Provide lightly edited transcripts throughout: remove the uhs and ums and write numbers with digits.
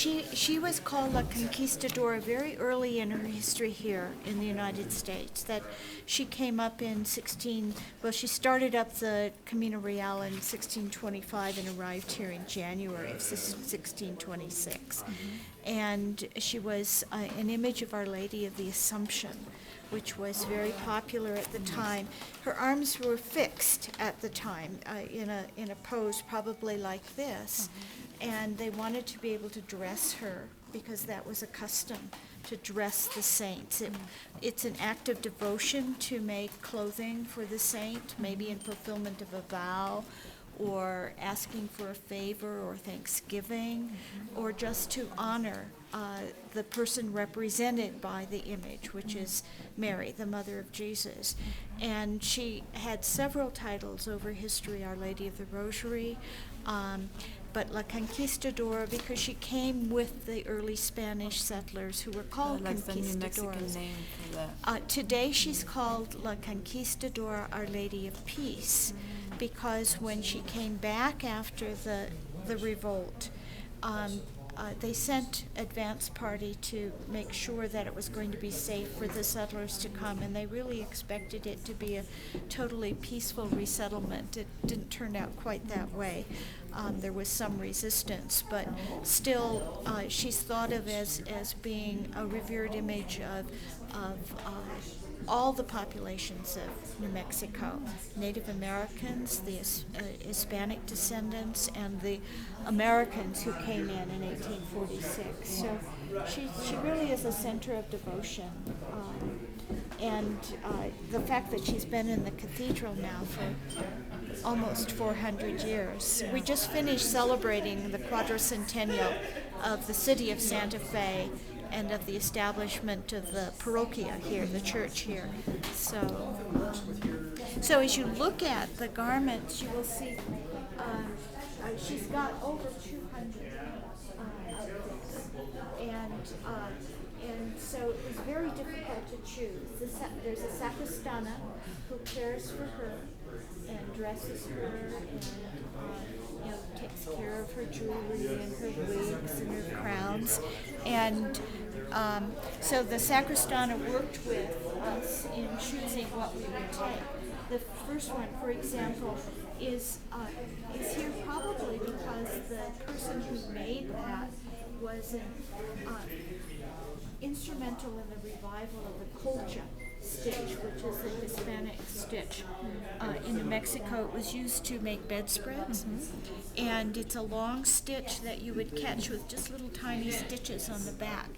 She was called La Conquistadora very early in her history here in the United States. That she came up in she started up the Camino Real in 1625 and arrived here in January of 1626. And she was an image of Our Lady of the Assumption, which was very popular at the time. Her arms were fixed at the time in a pose probably like this. And they wanted to be able to dress her because that was a custom, to dress the saints. It's an act of devotion to make clothing for the saint, maybe in fulfillment of a vow, or asking for a favor or thanksgiving, or just to honor the person represented by the image, which is Mary, the mother of Jesus. And she had several titles over history, Our Lady of the Rosary, but La Conquistadora because she came with the early Spanish settlers who were called Like the New conquistadoras. Mexican name for that. Today she's called La Conquistadora, Our Lady of Peace, because when she came back after the revolt, they sent advance party to make sure that it was going to be safe for the settlers to come, and they really expected it to be a totally peaceful resettlement. It didn't turn out quite that way. There was some resistance, but still she's thought of as being a revered image of all the populations of New Mexico, Native Americans, the Hispanic descendants, and the Americans who came in 1846. So she really is a center of devotion. And the fact that she's been in the cathedral now for almost 400 years. We just finished celebrating the quadricentennial of the city of Santa Fe and of the establishment of the parochia here, the church here. So as you look at the garments, you will see she's got over 200 outfits, and so it was very difficult to choose. There's a sacristana who cares for her and dresses her and takes care of her jewelry and her wigs and her crowns. And so the sacristana worked with us in choosing what we would take. The first one, for example, is here probably because the person who made that was instrumental in the revival of the colcha stitch, which is the Hispanic stitch. In New Mexico, it was used to make bedspreads, and it's a long stitch that you would catch with just little tiny stitches on the back,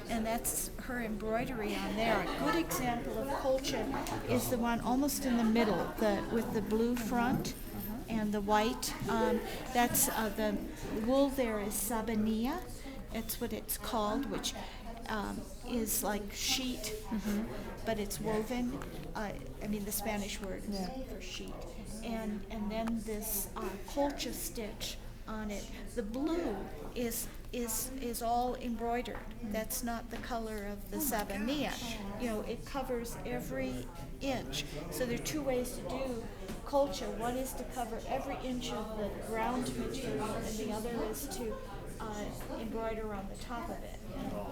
and that's her embroidery on there. A good example of colcha is the one almost in the middle, with the blue front and the white. That's the wool there is sabanilla. That's what it's called, which is like sheet, but it's woven. The Spanish word for sheet. And then this colcha stitch on it. The blue is all embroidered. That's not the color of the sabanilla. It covers every inch. So there are two ways to do colcha. One is to cover every inch of the ground material, and the other is to embroider on the top of it.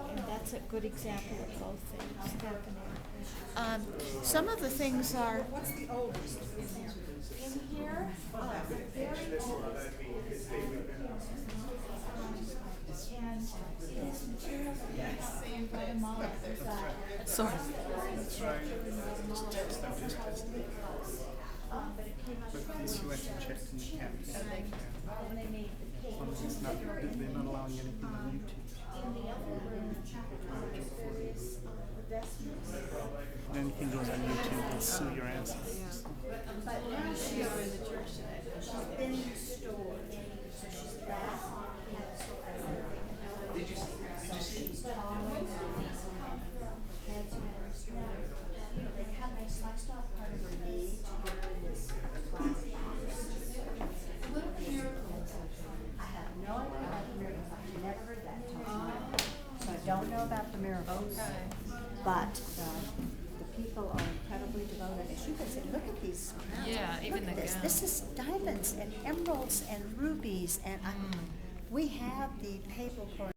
And that's a good example of both things happening. Some of the things are in here. The very oldest is and this material is Guatemala. Sorry. But it came out But this you went and checked in the cabinet. when they made the cake. As long as it's not, they're not allowing anything on YouTube. In the other room, there is the vestments. Anything goes on YouTube, they'll sue your ass. But now she's been restored. So she's back. They cut my sliced off part of her knee to give her this little miracle. I have no idea about the miracles. I've never heard that talk. So I don't know about the miracles. But the people are incredibly devoted. As you can see, look at these crowns. Yeah, even look at the this. gown. This is diamonds and emeralds and rubies, and we have the papal coronation.